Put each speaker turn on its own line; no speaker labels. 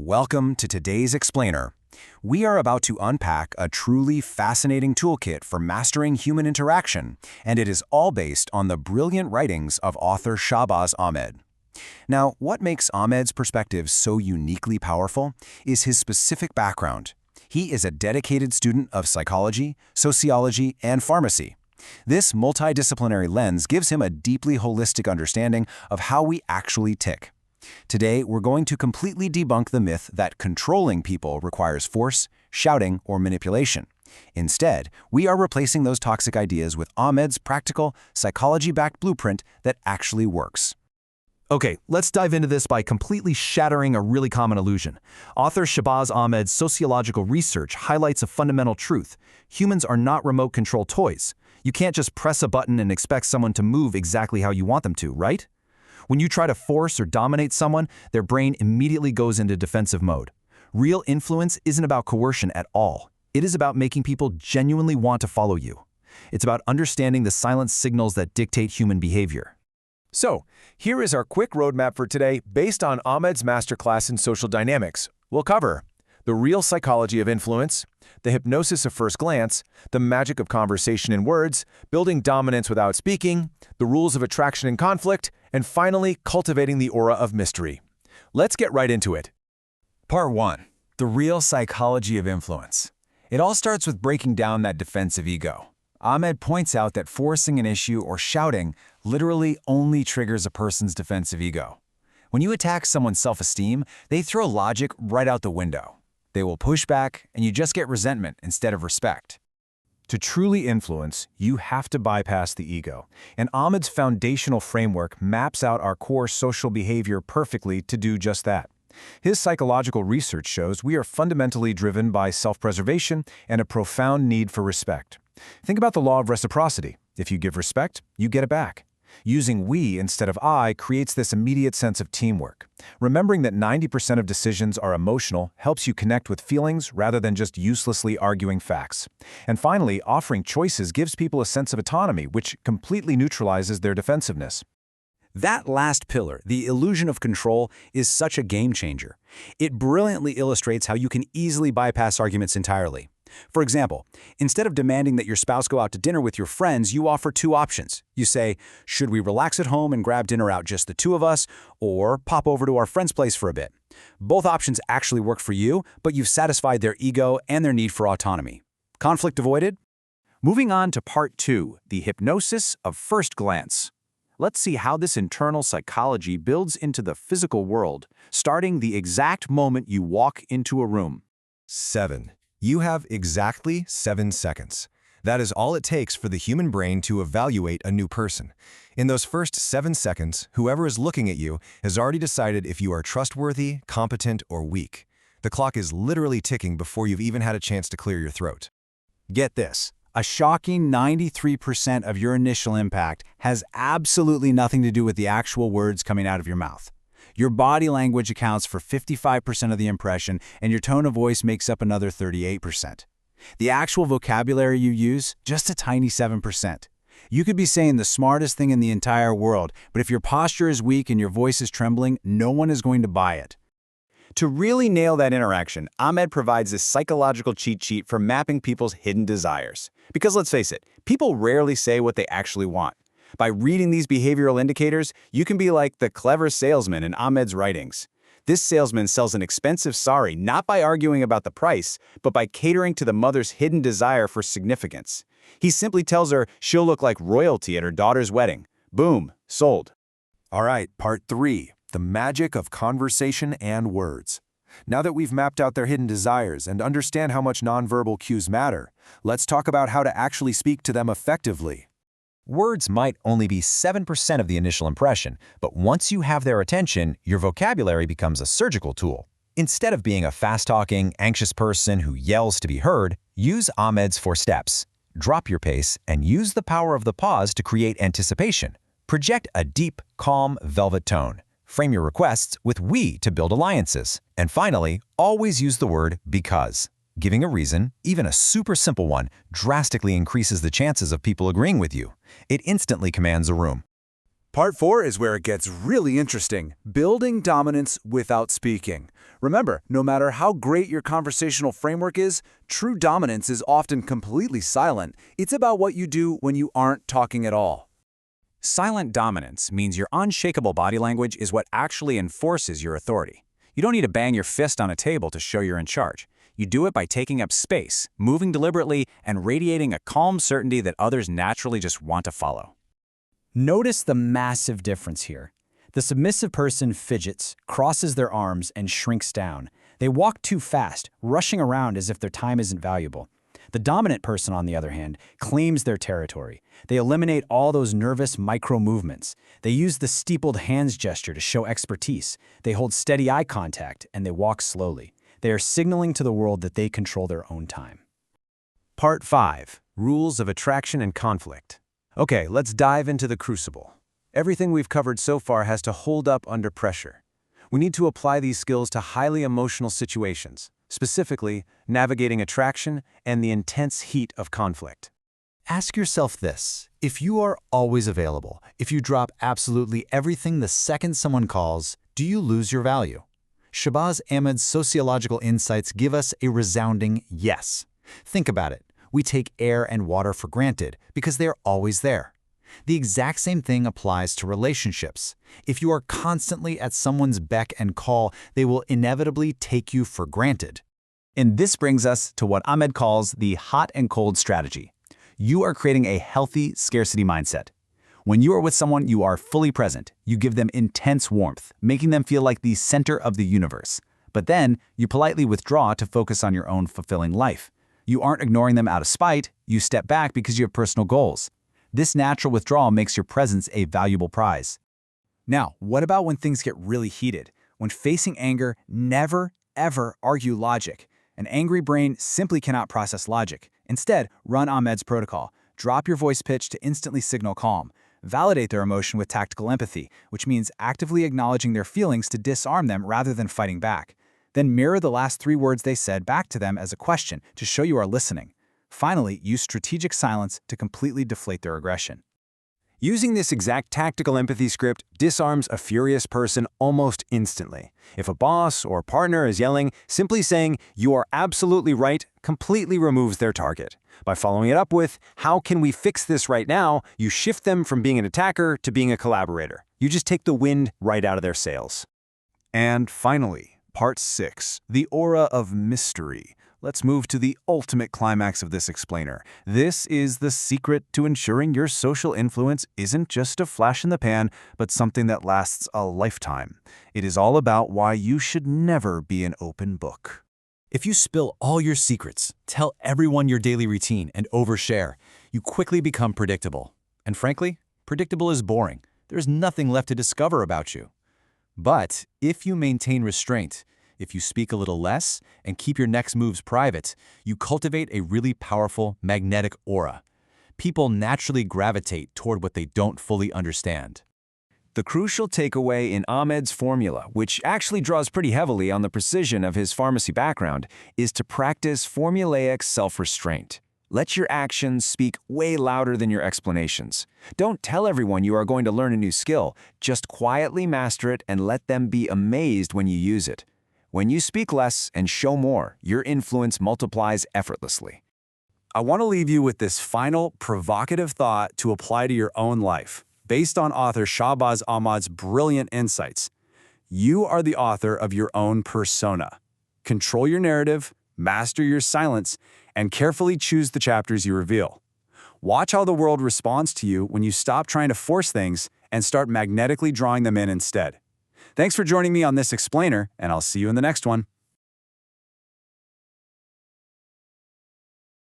Welcome to today's Explainer. We are about to unpack a truly fascinating toolkit for mastering human interaction, and it is all based on the brilliant writings of author Shahbaz Ahmed. Now, what makes Ahmed's perspective so uniquely powerful is his specific background. He is a dedicated student of psychology, sociology, and pharmacy. This multidisciplinary lens gives him a deeply holistic understanding of how we actually tick. Today, we're going to completely debunk the myth that controlling people requires force, shouting, or manipulation. Instead, we are replacing those toxic ideas with Ahmed's practical, psychology-backed blueprint that actually works.
Okay, let's dive into this by completely shattering a really common illusion. Author Shahbaz Ahmed's sociological research highlights a fundamental truth. Humans are not remote-control toys. You can't just press a button and expect someone to move exactly how you want them to, right? When you try to force or dominate someone, their brain immediately goes into defensive mode. Real influence isn't about coercion at all. It is about making people genuinely want to follow you. It's about understanding the silent signals that dictate human behavior.
So, here is our quick roadmap for today based on Ahmed's masterclass in social dynamics. We'll cover the real psychology of influence, the hypnosis of first glance, the magic of conversation in words, building dominance without speaking, the rules of attraction and conflict, and finally, cultivating the aura of mystery. Let's get right into it.
Part 1. The real psychology of influence. It all starts with breaking down that defensive ego. Ahmed points out that forcing an issue or shouting literally only triggers a person's defensive ego. When you attack someone's self-esteem, they throw logic right out the window. They will push back, and you just get resentment instead of respect.
To truly influence, you have to bypass the ego, and Ahmed's foundational framework maps out our core social behavior perfectly to do just that. His psychological research shows we are fundamentally driven by self-preservation and a profound need for respect. Think about the law of reciprocity. If you give respect, you get it back. Using we instead of I creates this immediate sense of teamwork. Remembering that 90% of decisions are emotional helps you connect with feelings rather than just uselessly arguing facts. And finally, offering choices gives people a sense of autonomy, which completely neutralizes their defensiveness.
That last pillar, the illusion of control, is such a game changer. It brilliantly illustrates how you can easily bypass arguments entirely. For example, instead of demanding that your spouse go out to dinner with your friends, you offer two options. You say, should we relax at home and grab dinner out just the two of us, or pop over to our friend's place for a bit? Both options actually work for you, but you've satisfied their ego and their need for autonomy. Conflict avoided? Moving on to part 2, the hypnosis of first glance. Let's see how this internal psychology builds into the physical world, starting the exact moment you walk into a room.
7. You have exactly 7 seconds. That is all it takes for the human brain to evaluate a new person. In those first 7 seconds, whoever is looking at you has already decided if you are trustworthy, competent, or weak. The clock is literally ticking before you've even had a chance to clear your throat.
Get this. A shocking 93% of your initial impact has absolutely nothing to do with the actual words coming out of your mouth. Your body language accounts for 55% of the impression, and your tone of voice makes up another 38%. The actual vocabulary you use, just a tiny 7%. You could be saying the smartest thing in the entire world, but if your posture is weak and your voice is trembling, no one is going to buy it. To really nail that interaction, Ahmed provides this psychological cheat sheet for mapping people's hidden desires. Because let's face it, people rarely say what they actually want. By reading these behavioral indicators, you can be like the clever salesman in Ahmed's writings. This salesman sells an expensive sari not by arguing about the price, but by catering to the mother's hidden desire for significance. He simply tells her she'll look like royalty at her daughter's wedding. Boom, sold.
All right, part 3, the magic of conversation and words. Now that we've mapped out their hidden desires and understand how much nonverbal cues matter, let's talk about how to actually speak to them effectively.
Words might only be 7% of the initial impression, but once you have their attention, your vocabulary becomes a surgical tool. Instead of being a fast-talking, anxious person who yells to be heard, use Ahmed's 4 steps. Drop your pace and use the power of the pause to create anticipation. Project a deep, calm, velvet tone. Frame your requests with we to build alliances. And finally, always use the word because. Giving a reason, even a super simple one, drastically increases the chances of people agreeing with you. It instantly commands a room.
Part 4 is where it gets really interesting, building dominance without speaking. Remember, no matter how great your conversational framework is, true dominance is often completely silent. It's about what you do when you aren't talking at all. Silent dominance means your unshakable body language is what actually enforces your authority. You don't need to bang your fist on a table to show you're in charge. You do it by taking up space, moving deliberately, and radiating a calm certainty that others naturally just want to follow.
Notice the massive difference here. The submissive person fidgets, crosses their arms, and shrinks down. They walk too fast, rushing around as if their time isn't valuable. The dominant person, on the other hand, claims their territory. They eliminate all those nervous micro-movements. They use the steepled hands gesture to show expertise. They hold steady eye contact, and they walk slowly. They are signaling to the world that they control their own time.
Part 5. Rules of Attraction and Conflict. Okay, let's dive into the crucible. Everything we've covered so far has to hold up under pressure. We need to apply these skills to highly emotional situations, specifically navigating attraction and the intense heat of conflict.
Ask yourself this: if you are always available, if you drop absolutely everything the second someone calls, do you lose your value? Shahbaz Ahmed's sociological insights give us a resounding yes. Think about it. We take air and water for granted because they are always there. The exact same thing applies to relationships. If you are constantly at someone's beck and call, they will inevitably take you for granted.
And this brings us to what Ahmed calls the hot and cold strategy. You are creating a healthy scarcity mindset. When you are with someone, you are fully present. You give them intense warmth, making them feel like the center of the universe. But then, you politely withdraw to focus on your own fulfilling life. You aren't ignoring them out of spite, you step back because you have personal goals. This natural withdrawal makes your presence a valuable prize. Now, what about when things get really heated? When facing anger, never, ever argue logic. An angry brain simply cannot process logic. Instead, run Ahmed's protocol. Drop your voice pitch to instantly signal calm. Validate their emotion with tactical empathy, which means actively acknowledging their feelings to disarm them rather than fighting back. Then mirror the last 3 words they said back to them as a question to show you are listening. Finally, use strategic silence to completely deflate their aggression.
Using this exact tactical empathy script disarms a furious person almost instantly. If a boss or partner is yelling, simply saying, "You are absolutely right," completely removes their target. By following it up with, "How can we fix this right now?" you shift them from being an attacker to being a collaborator. You just take the wind right out of their sails.
And finally, Part 6, the aura of mystery. Let's move to the ultimate climax of this explainer. This is the secret to ensuring your social influence isn't just a flash in the pan, but something that lasts a lifetime. It is all about why you should never be an open book.
If you spill all your secrets, tell everyone your daily routine, and overshare, you quickly become predictable. And frankly, predictable is boring. There's nothing left to discover about you. But if you maintain restraint, if you speak a little less and keep your next moves private, you cultivate a really powerful magnetic aura. People naturally gravitate toward what they don't fully understand.
The crucial takeaway in Ahmed's formula, which actually draws pretty heavily on the precision of his pharmacy background, is to practice formulaic self-restraint. Let your actions speak way louder than your explanations. Don't tell everyone you are going to learn a new skill. Just quietly master it and let them be amazed when you use it. When you speak less and show more, your influence multiplies effortlessly.
I want to leave you with this final, provocative thought to apply to your own life, based on author Shahbaz Ahmed's brilliant insights. You are the author of your own persona. Control your narrative, master your silence, and carefully choose the chapters you reveal. Watch how the world responds to you when you stop trying to force things and start magnetically drawing them in instead. Thanks for joining me on this explainer, and I'll see you in the next one.